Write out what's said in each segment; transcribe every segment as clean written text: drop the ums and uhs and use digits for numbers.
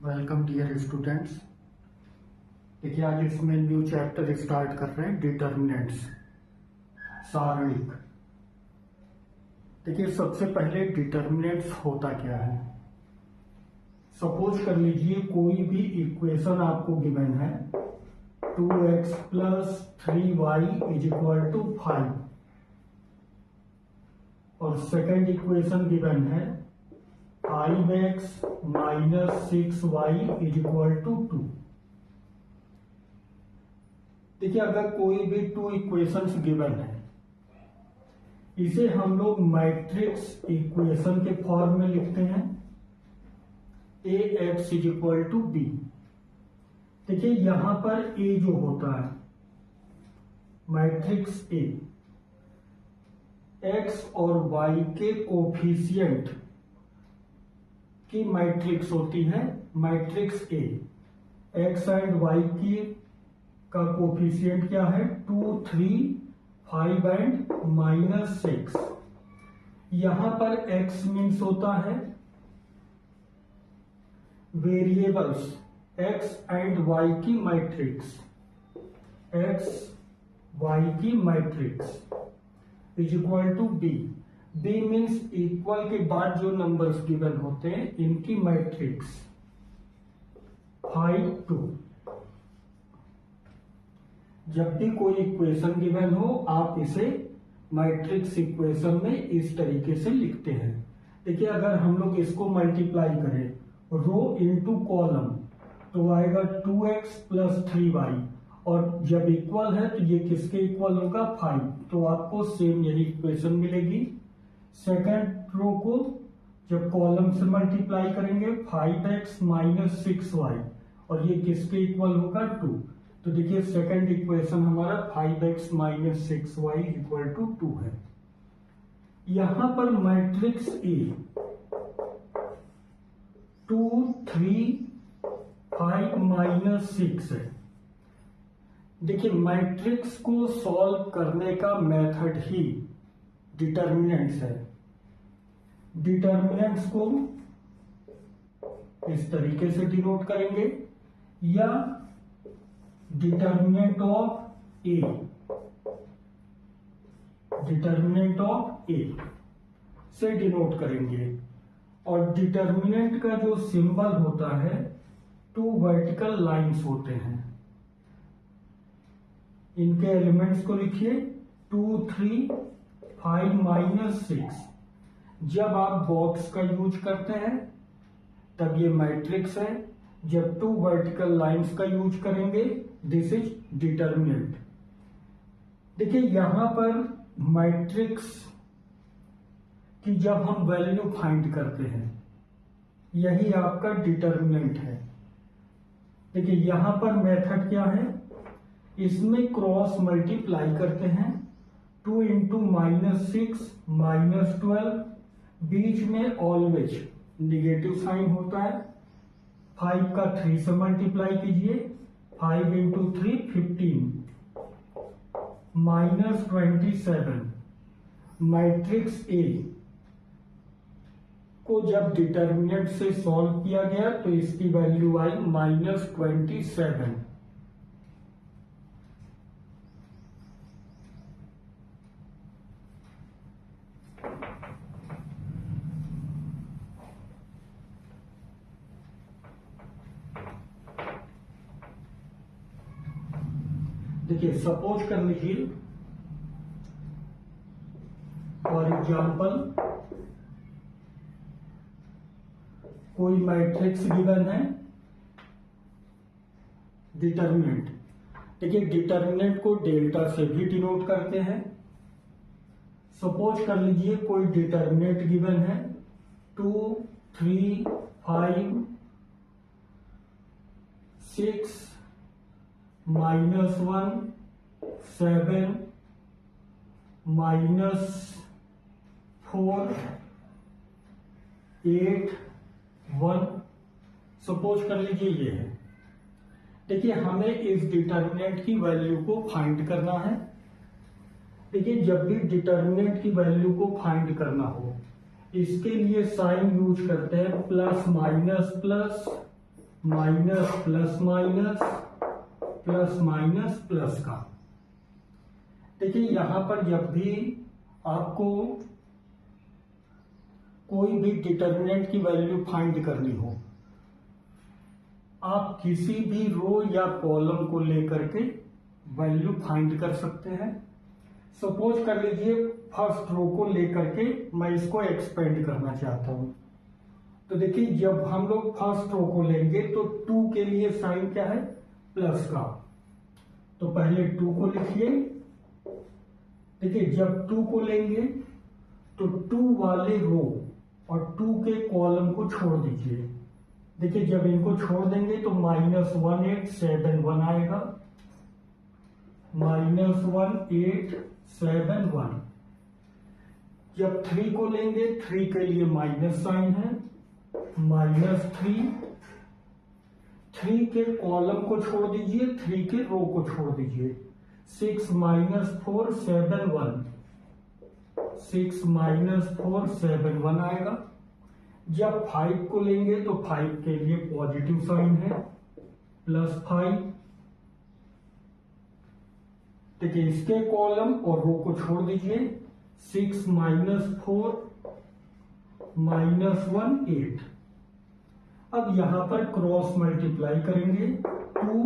Welcome dear students. देखिए आज इसमें न्यू चैप्टर स्टार्ट कर रहे हैं, डिटर्मिनेंट्स, सारणिक। देखिए सबसे पहले डिटर्मिनेंट्स होता क्या है। सपोज कर लीजिए कोई भी इक्वेशन आपको गिवन है 2x + 3y = 5 और सेकंड इक्वेशन गिवन है 5x - 6y = 2। देखिए अगर कोई भी टू इक्वेशंस गिवन है, इसे हम लोग मैट्रिक्स इक्वेशन के फॉर्म में लिखते हैं ax = b। देखिए यहां पर a जो होता है मैट्रिक्स a, x और y के कोफिशिएंट की मैट्रिक्स होती है matrix A। x and y की का कोफिशिएंट क्या है 2, 3, 5 एंड -6। यहां पर x मीन्स होता है वेरिएबल्स x एंड y की मैट्रिक्स, x y की matrix = b। b means equal के बाद जो नंबर्स गिवन होते हैं इनकी मैट्रिक्स 5, 2। जब भी कोई इक्वेशन गिवन हो आप इसे मैट्रिक्स इक्वेशन में इस तरीके से लिखते हैं। देखिए अगर हम लोग इसको मल्टीप्लाई करें रो इनटू कॉलम तो आएगा 2x + 3y और जब इक्वल है तो ये किसके इक्वल होगा 5, तो आपको सेम यही इक्वेशन मिलेगी। सेकंड रो को जब कॉलम से मल्टीप्लाई करेंगे 5x - 6y और ये किसके इक्वल होगा 2, तो देखिए सेकंड इक्वेशन हमारा 5x - 6y = 2 है। यहां पर मैट्रिक्स A 2, 3, 5 - 6 है। देखिए मैट्रिक्स को सॉल्व करने का मेथड ही डिटर्मिनेंट्स है। डिटर्मिनेंट्स को इस तरीके से डिनोट करेंगे या डिटर्मिनेंट ऑफ A से डिनोट करेंगे। और डिटर्मिनेंट का जो सिंबल होता है 2 वर्टिकल लाइंस होते हैं। इनके एलिमेंट्स को लिखिए 2, 3, 5 - 6। जब आप बॉक्स का यूज करते हैं तब ये मैट्रिक्स है, जब 2 वर्टिकल लाइंस का यूज करेंगे दिस इज डिटर्मिनेंट। देखिए यहां पर मैट्रिक्स की जब हम वैल्यू फाइंड करते हैं यही आपका डिटर्मिनेंट है। देखिए यहां पर मेथड क्या है, इसमें क्रॉस मल्टीप्लाई करते हैं 2 × -6 -12, बीच में ऑलवेज निगेटिव साइन होता है। 5 का 3 से मल्टीप्लाई कीजिए 5 × 3 15 -27। मैट्रिक्स A को जब डिटर्मिनेंट से सॉल्व किया गया तो इसकी वैल्यू आई -27। देखिए सपोज कर लीजिए फॉर एग्जाम्पल कोई मैट्रिक्स गिवन है डिटर्मिनेंट। देखिए डिटर्मिनेंट को डेल्टा से भी डिनोट करते हैं। सपोज कर लीजिए कोई डिटर्मिनेंट गिवन है 2, 3, 5, 6 -1, 7 -4, 8, 1। सपोज कर लीजिए ये है। देखिए हमें इस डिटर्मिनेंट की वैल्यू को फाइंड करना है। देखिए जब भी डिटर्मिनेंट की वैल्यू को फाइंड करना हो इसके लिए साइन यूज करते हैं plus minus plus minus plus minus plus minus plus का। देखिए यहां पर जब भी आपको कोई भी डिटर्मिनेंट की वैल्यू फाइंड करनी हो, आप किसी भी रो या कॉलम को लेकर के वैल्यू फाइंड कर सकते हैं। सपोज कर लीजिए फर्स्ट रो को लेकर के मैं इसको एक्सपेंड करना चाहता हूं, तो देखिए जब हम लोग फर्स्ट रो को लेंगे तो 2 के लिए साइन क्या है, प्लस का। तो पहले 2 को लिखिए। देखिए जब 2 को लेंगे तो 2 वाले रो और 2 के कॉलम को छोड़ दीजिए। देखिए जब इनको छोड़ देंगे तो -1871 आएगा, -1871। जब 3 को लेंगे, 3 के लिए माइनस साइन है, -3। 3 के कॉलम को छोड़ दीजिए, 3 के रो को छोड़ दीजिए। 6 - 4 7 1, 6 - 4 7 1 आएगा। जब 5 को लेंगे तो 5 के लिए पॉजिटिव साइन है, +5। देखिए इसके कॉलम और रो को छोड़ दीजिए। 6 - 4 -1 8। अब यहां पर क्रॉस मल्टीप्लाई करेंगे। 2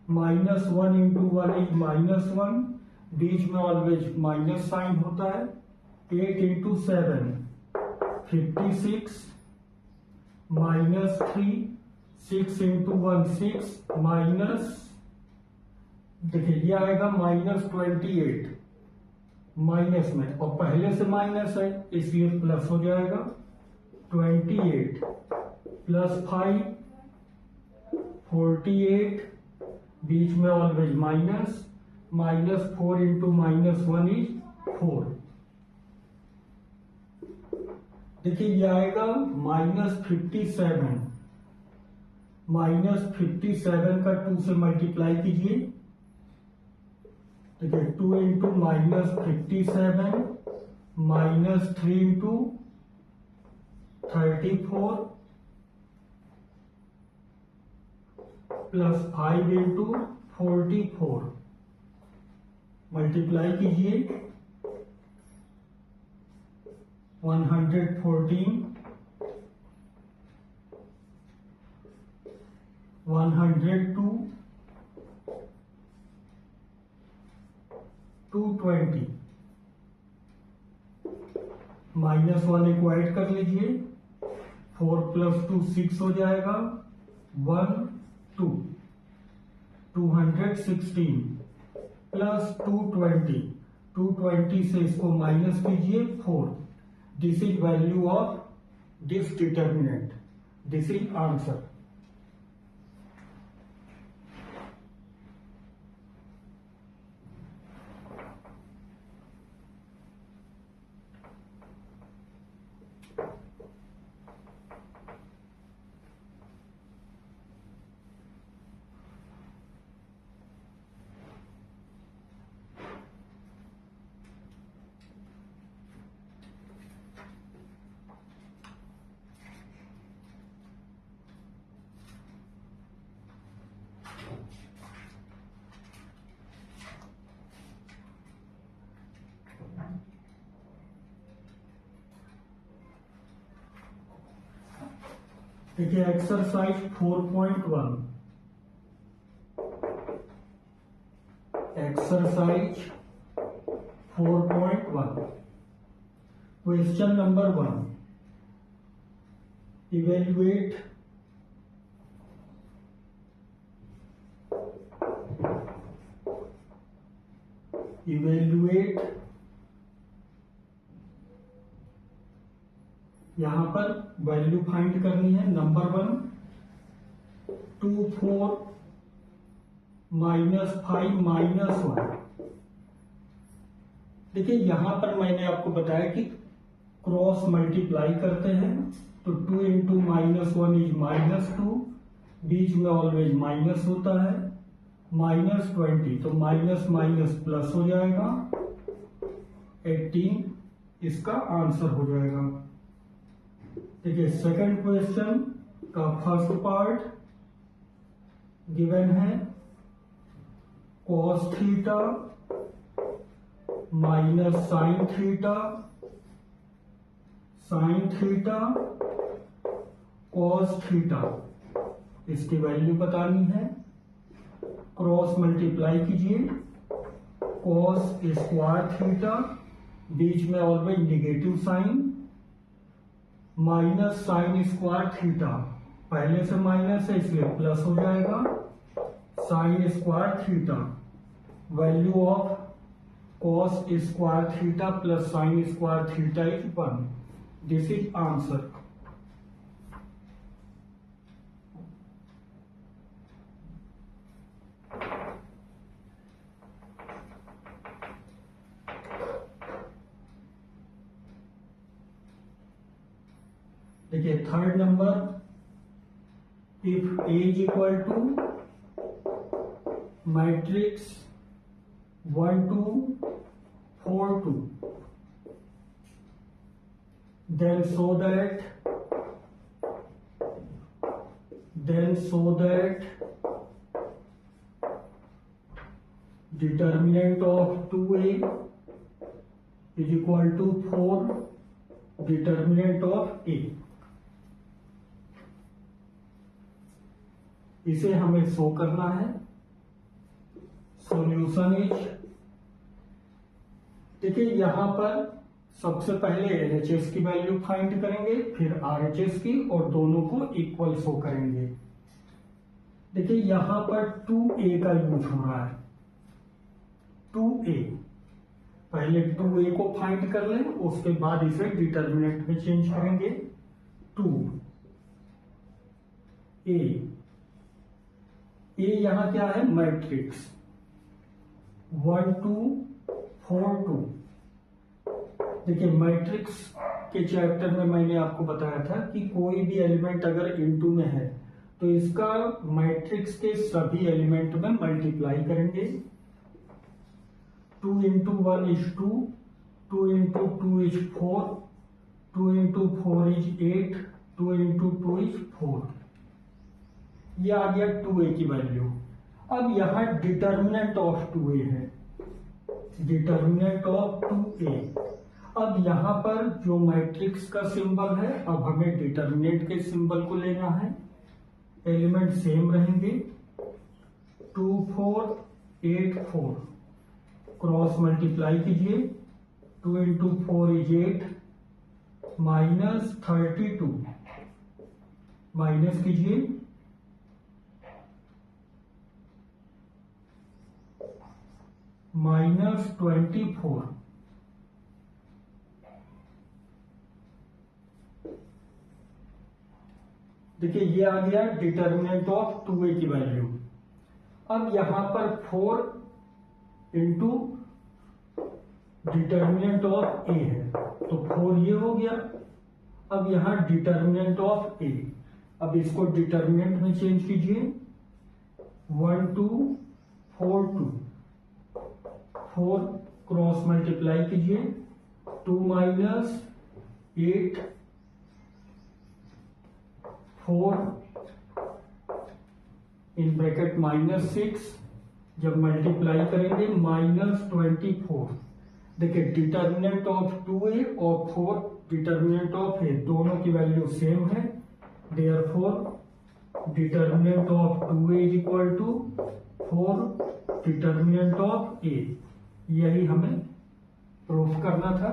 -1 इंटू 1 इज -1, बीच में ऑलवेज माइनस साइन होता है। 8 इंटू 7 56, -3। 6 इंटू 1 6, माइनस, देखिए ये आएगा -28 माइनस में, और पहले से माइनस है इसलिए प्लस हो जाएगा। 28 +5 48, बीच में ऑलवेज माइनस, -4 इंटू -1 इज 4। देखिए ये आएगा -57। -57 का 2 से मल्टीप्लाई कीजिए। देखिए 2 इंटू -57 -3 इंटू 34 +5 इंटू 44। मल्टीप्लाई कीजिए। 114 102 220। -1 को ऐड कर लीजिए। 4 + 2 6 हो जाएगा। 1 2 216 प्लस 220। 220 से इसको माइनस कीजिए 4। This is value of this determinant, this is answer. देखिए exercise 4.1, exercise 4.1 question number 1, evaluate यहां पर वैल्यू फाइंड करनी है। नंबर 1 24 -5 -1। देखिए यहां पर मैंने आपको बताया कि क्रॉस मल्टीप्लाई करते हैं तो 2 इंटू -1 इज -2, बीच में ऑलवेज माइनस होता है। -20 तो माइनस माइनस प्लस हो जाएगा। 18 इसका आंसर हो जाएगा। देखिए सेकंड क्वेश्चन का फर्स्ट पार्ट, गिवन है cos theta minus sine theta, sine theta cos theta, इसकी वैल्यू बतानी है। क्रॉस मल्टीप्लाई कीजिए, cos स्क्वायर थीटा, बीच में always negative sign, minus sine square theta, पहले से माइनस है इसलिए प्लस हो जाएगा, sine square theta, value of cos square theta plus sine square theta is 1। This is answer. देखिए third number, if A is equal to matrix 1 2 4 2, then so that determinant of 2A is equal to 4 determinant of A। इसे हमें show करना है। Solution is, देखिए यहां पर सबसे पहले LHS की वैल्यू फाइंड करेंगे, फिर RHS की, और दोनों को इक्वल शो करेंगे। देखिए यहां पर 2A का यूज हो रहा है। 2A, पहले 2A को फाइंड कर लें, उसके बाद इसे डिटर्मिनेंट में चेंज करेंगे। 2A, ए यहां क्या है, मैट्रिक्स 1 2 4 2। देखिए मैट्रिक्स के चैप्टर में मैंने आपको बताया था कि कोई भी एलिमेंट अगर इनटू में है तो इसका मैट्रिक्स के सभी एलिमेंट में मल्टीप्लाई करेंगे। 2 into 1 is 2, 2 into 2 is 4, 2 into 4 is 8, 2 into 2 is 4। ये आ गया 2A की वैल्यू। अब यहां डिटर्मिनेंट ऑफ 2A है, डिटर्मिनेंट ऑफ 2A। अब यहां पर जो मैट्रिक्स का सिंबल है, अब हमें डिटर्मिनेंट के सिंबल को लेना है। एलिमेंट सेम रहेंगे, 2 4 8 4, क्रॉस मल्टीप्लाई कीजिए, 2 into 4 is 8, माइनस 32, माइनस कीजिए, माइनस 24, देखिए ये आ गया डिटर्मिनेंट ऑफ 2A की वैल्यू। अब यहां पर 4 इंटू डिटर्मिनेंट ऑफ A है, तो 4 ये हो गया। अब यहां डिटर्मिनेंट ऑफ A, अब इसको डिटर्मिनेंट में चेंज कीजिए, 1 2 4 2, 4 क्रॉस मल्टीप्लाई कीजिए, 2 माइनस 8 4 इन ब्रैकेट माइनस 6, जब मल्टीप्लाई करेंगे माइनस 24। देखिए डिटर्मिनेंट ऑफ 2A और 4 डिटर्मिनेंट ऑफ A दोनों की वैल्यू सेम है, therefore determinant of 2A is equal to 4 determinant of A। यही हमें प्रूफ करना था।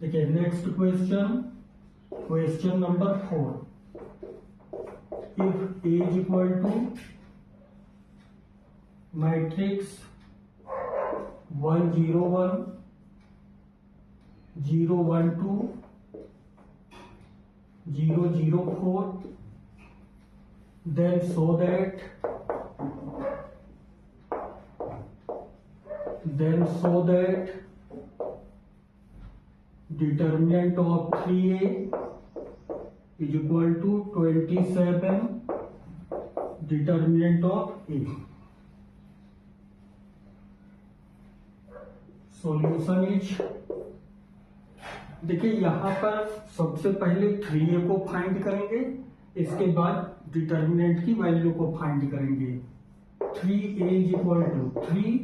देखिए next question, question number 4। If A is equal to matrix 1 0 1 0 1 2 0 0 4, then so that then show that determinant of 3a is equal to 27 determinant of a. Solution is, देखिए यहां पर सबसे पहले 3a को फाइंड करेंगे, इसके बाद डिटर्मिनेंट की वैल्यू को फाइंड करेंगे। 3a इज इक्वल टू 3,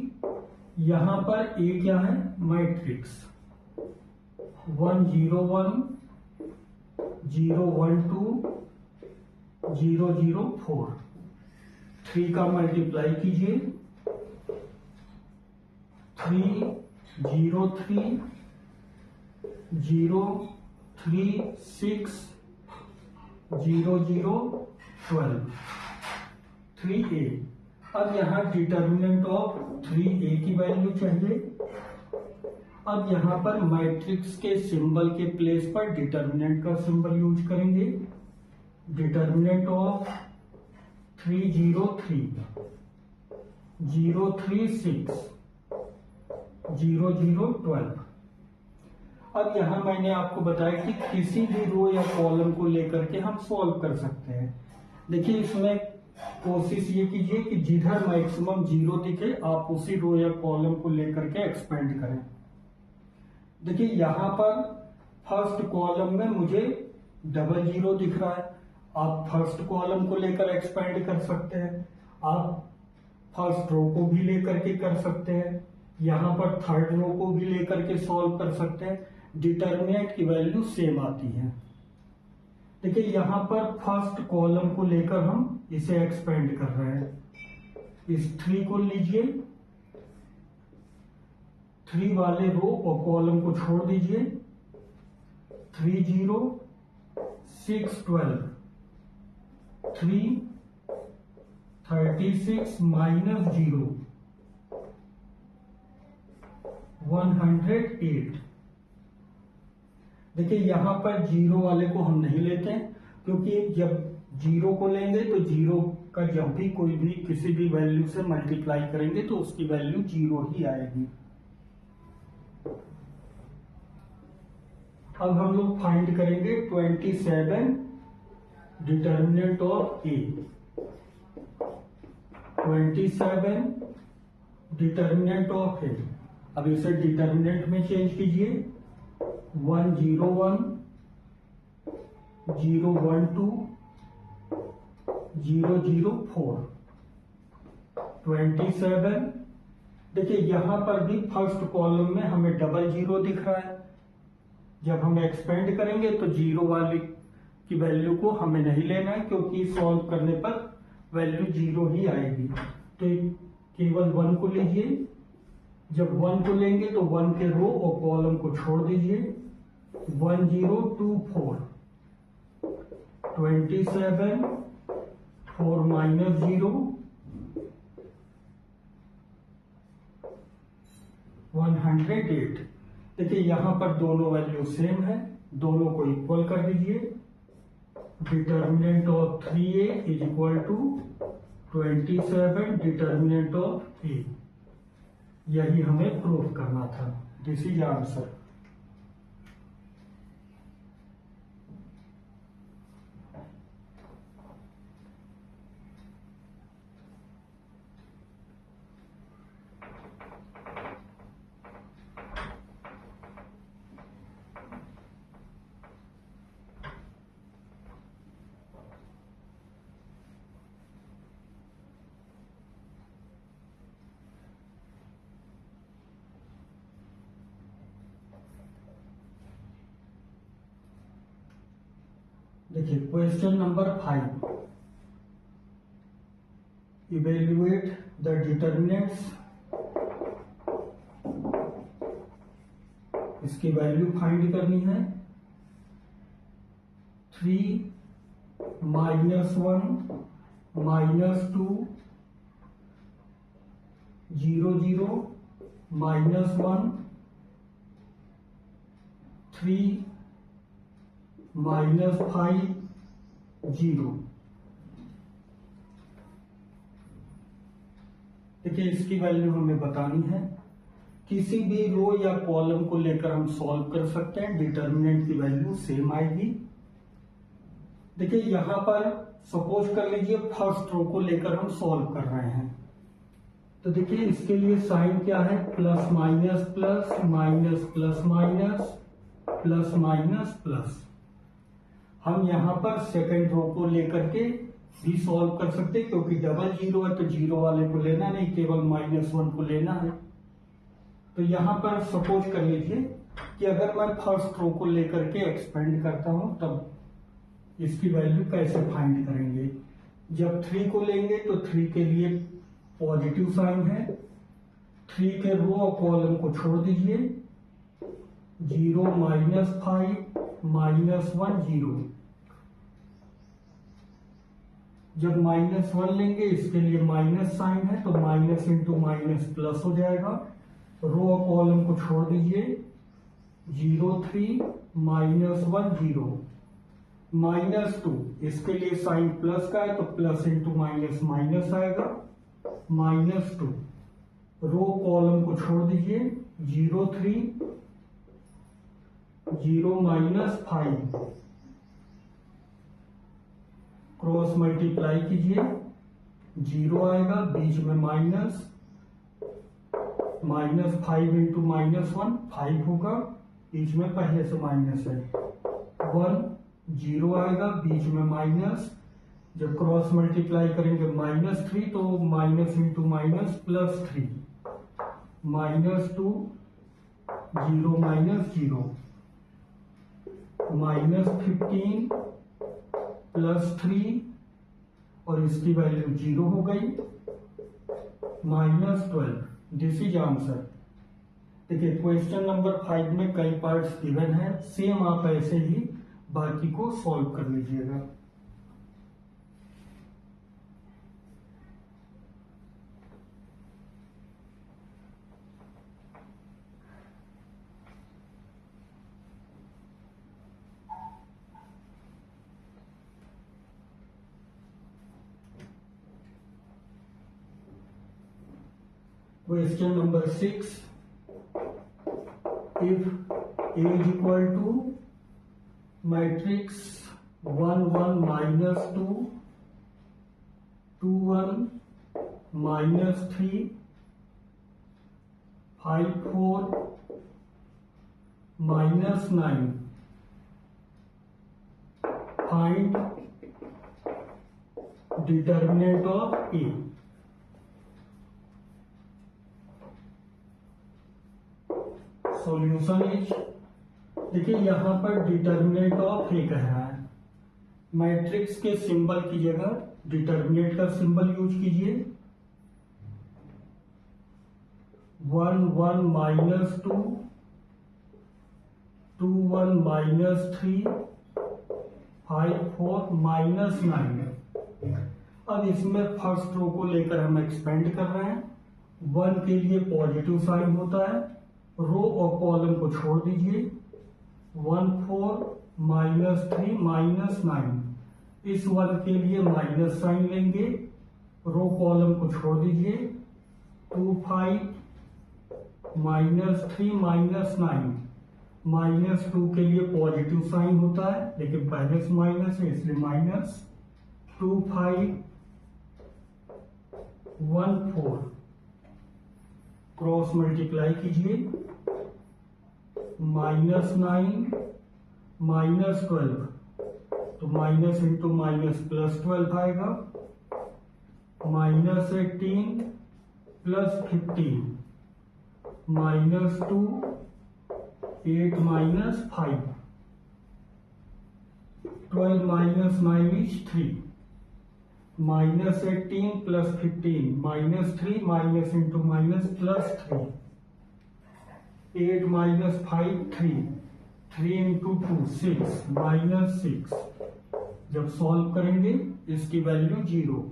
यहां पर a क्या है, मैट्रिक्स 1 0 1 0 1 2 0 0 4। 3 का मल्टीप्लाई कीजिए, 3 0 3 0 3 6 0 0 12 3a। अब यहां डिटर्मिनेंट ऑफ 3a की वैल्यू चाहिए। अब यहां पर मैट्रिक्स के सिंबल के प्लेस पर डिटर्मिनेंट का सिंबल यूज करेंगे। Determinant of 3 0 3 0 3 6 0 0 12। अब यहां मैंने आपको बताया कि किसी भी रो या कॉलम को लेकर के हम सॉल्व कर सकते हैं। देखिए इसमें कोशिश ये कीजिए कि जिधर मैक्सिमम 0 दिखे आप उसी रो या कॉलम को लेकर के एक्सपेंड करें। देखिए यहां पर फर्स्ट कॉलम में मुझे 00 दिख रहा है, आप फर्स्ट कॉलम को लेकर एक्सपेंड कर सकते हैं, आप फर्स्ट रो को भी लेकर के कर सकते हैं, यहां पर थर्ड रो को भी लेकर के सॉल्व कर सकते हैं। डिटर्मिनेंट की वैल्यू सेम आती है। देखिए यहां पर फर्स्ट कॉलम को लेकर हम इसे एक्सपेंड कर रहे हैं। इस 3 को लीजिए, 3 वाले रो और कॉलम को छोड़ दीजिए। 3 0 6 12 3 36 माइनस 0 108। देखिए यहां पर 0 वाले को हम नहीं लेते हैं, क्योंकि जब 0 को लेंगे तो 0 का जब भी कोई भी किसी भी वैल्यू से मल्टीप्लाई करेंगे तो उसकी वैल्यू 0 ही आएगी। अब हम लोग फाइंड करेंगे 27 determinant of A. 27 determinant of A. अब इसे डिटर्मिनेंट में चेंज कीजिए। 1 0 1 0 1 2 0 0 4 27। देखिए यहां पर भी फर्स्ट कॉलम में हमें 00 दिख रहा है। जब हम एक्सपेंड करेंगे तो 0 वाली की वैल्यू को हमें नहीं लेना है, क्योंकि सॉल्व करने पर वैल्यू 0 ही आएगी। तो केवल 1 को लीजिए। जब 1 को लेंगे तो 1 के रो और कॉलम को छोड़ दीजिए। 1 0 2 4 27 4 माइनस 0 108। देखिए यहां पर दोनों वैल्यू सेम है, दोनों को इक्वल कर दीजिए। Determinant of 3a is equal to 27 determinant of a। यही हमें प्रूफ करना था। This is answer. देखिए question number 5, evaluate the determinants. इसकी वैल्यू फाइंड करनी है। 3 माइनस 1 माइनस 2 0 0 माइनस 1 3 माइनस 5 0। देखिए इसकी वैल्यू हमें बतानी है। किसी भी रो या कॉलम को लेकर हम सॉल्व कर सकते हैं, डिटर्मिनेंट की वैल्यू सेम आएगी। देखिए यहां पर सपोज कर लीजिए फर्स्ट रो को लेकर हम सॉल्व कर रहे हैं, तो देखिए इसके लिए साइन क्या है, plus minus plus minus plus minus plus minus plus. हम यहां पर सेकंड रो को लेकर के भी सॉल्व कर सकते हैं, क्योंकि डबल जीरो है तो जीरो वाले को लेना नहीं, केवल -1 को लेना है। तो यहां पर सपोज कर लीजिए कि अगर मैं फर्स्ट रो को लेकर के एक्सपेंड करता हूं, तब इसकी वैल्यू कैसे फाइंड करेंगे। जब 3 को लेंगे तो 3 के लिए पॉजिटिव साइन है, 3 के रो और कॉलम को छोड़ दीजिए, 0 -5 -1 0। जब -1 लेंगे इसके लिए माइनस साइन है, तो माइनस इंटू माइनस प्लस हो जाएगा। रो और कॉलम को छोड़ दीजिए, 0 3 -1 0 -2। इसके लिए साइन प्लस का है तो प्लस इंटू माइनस माइनस आएगा, -2। रो कॉलम को छोड़ दीजिए, 0 3 0 -5। क्रॉस मल्टीप्लाई कीजिए, 0 आएगा, बीच में माइनस, -5 इंटू -1 5 होगा, बीच में पहले से माइनस है, 1 0 आएगा, बीच में माइनस। जब क्रॉस मल्टीप्लाई करेंगे -3 तो माइनस इंटू माइनस +3, -2 0 -0 -15 +3 और इसकी वैल्यू 0 हो गई, -12। This is answer. देखिए क्वेश्चन नंबर 5 में कई पार्ट्स गिवन है, सेम आप ऐसे ही बाकी को सॉल्व कर लीजिएगा। Question number 6. If A is equal to matrix 1 1 -2 2 1 -3 5 4 -9, find determinant of A। Solution is, देखिए यहां पर डिटर्मिनेंट ऑफ ए कह रहा है, मैट्रिक्स के सिंबल की जगह डिटर्मिनेंट का सिंबल यूज कीजिए। 1 1 -2 2 1 -3 5 4 -9। अब इसमें फर्स्ट रो को लेकर हम एक्सपेंड कर रहे हैं, 1 के लिए पॉजिटिव साइन होता है, रो और कॉलम को छोड़ दीजिए, 1 4 -3 -9। इस 1 के लिए माइनस साइन लेंगे, रो कॉलम को छोड़ दीजिए, 2 5 -3 -9। -2 के लिए पॉजिटिव साइन होता है, लेकिन पहले से माइनस है इसलिए माइनस, 2 5 1 4। क्रॉस मल्टीप्लाई कीजिए, -9 -12 तो माइनस इंटू माइनस +12 आएगा, -18 +15 -2 8 -5 12 -9 is 3, -18 +15 -3 minus into minus +3, 8 -5 3 3 into 2 6 -6। जब सॉल्व करेंगे इसकी वैल्यू 0।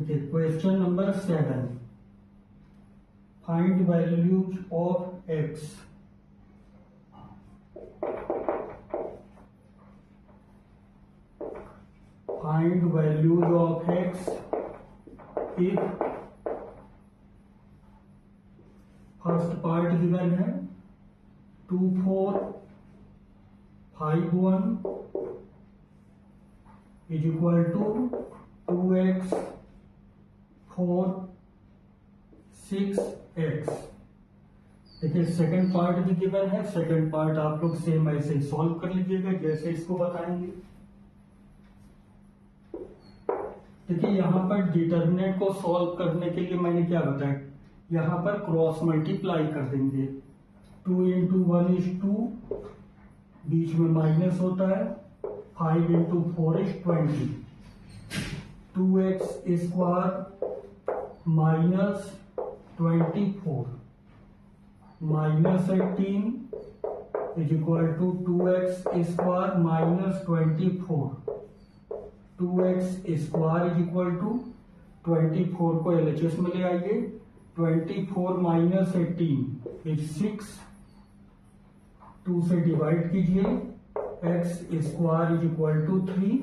ठीक है, question number 7, find values of x. Find values of x if first part given है 2 4 5 1 is equal to 2x 4 6x। देखिए सेकंड पार्ट भी given है, सेकंड पार्ट आप लोग सेम ऐसे सॉल्व कर लीजिएगा जैसे इसको बताएंगे। देखिए यहां पर डिटर्मिनेंट को सॉल्व करने के लिए मैंने क्या बताया, यहां पर क्रॉस मल्टीप्लाई कर देंगे। 2 इंटू 1 इज 2, बीच में माइनस होता है, 5 into 4 is 20, 2x square minus 24 minus 18 is equal to 2x square minus 24, 2x square is equal to 24 को LHS में ले आइए, 24 माइनस 18 इज 6, 2 से डिवाइड कीजिए, x square is equal to 3,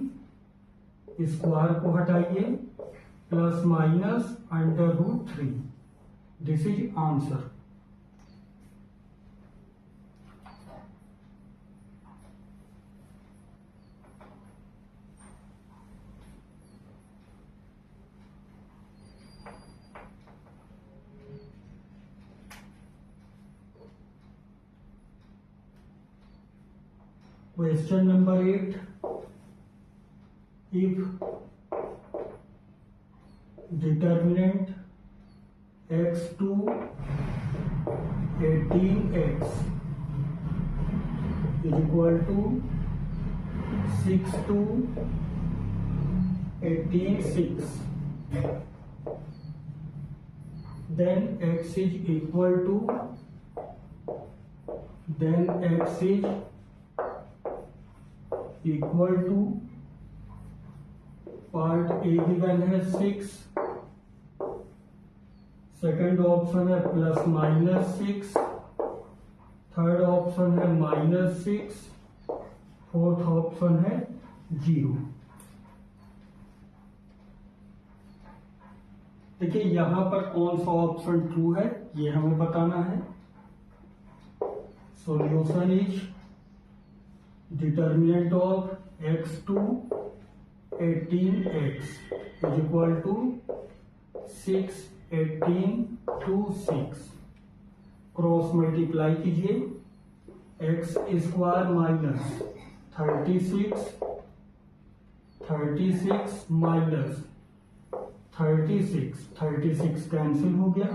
square को हटाइए, plus minus under root 3, this is answer. Question number 8, if determinant x2 18x is equal to 6 to 18 6, then x is equal to, equal to part A given है 6, second option है plus minus 6, third option है minus 6, fourth option है 0। देखिए यहां पर कौन सा option true है ये हमें बताना है। Solution is determinant of x2 18x is equal to 6 18 2 6, cross multiply कीजिए, x square minus 36 minus 36 cancel हो गया,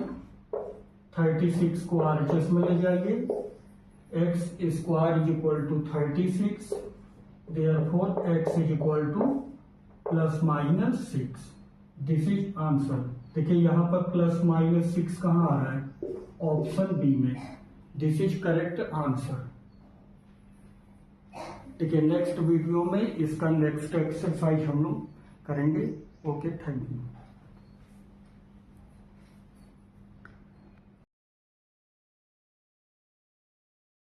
36 को RHS में ले जाइए, x square is equal to 36, therefore x is equal to plus minus 6, this is answer. देखिए यहां पर प्लस माइनस 6 कहां आ रहा है, ऑप्शन बी में, दिस इज करेक्ट आंसर। देखिए नेक्स्ट वीडियो में इसका नेक्स्ट एक्सरसाइज हम लोग करेंगे। Okay, thank you.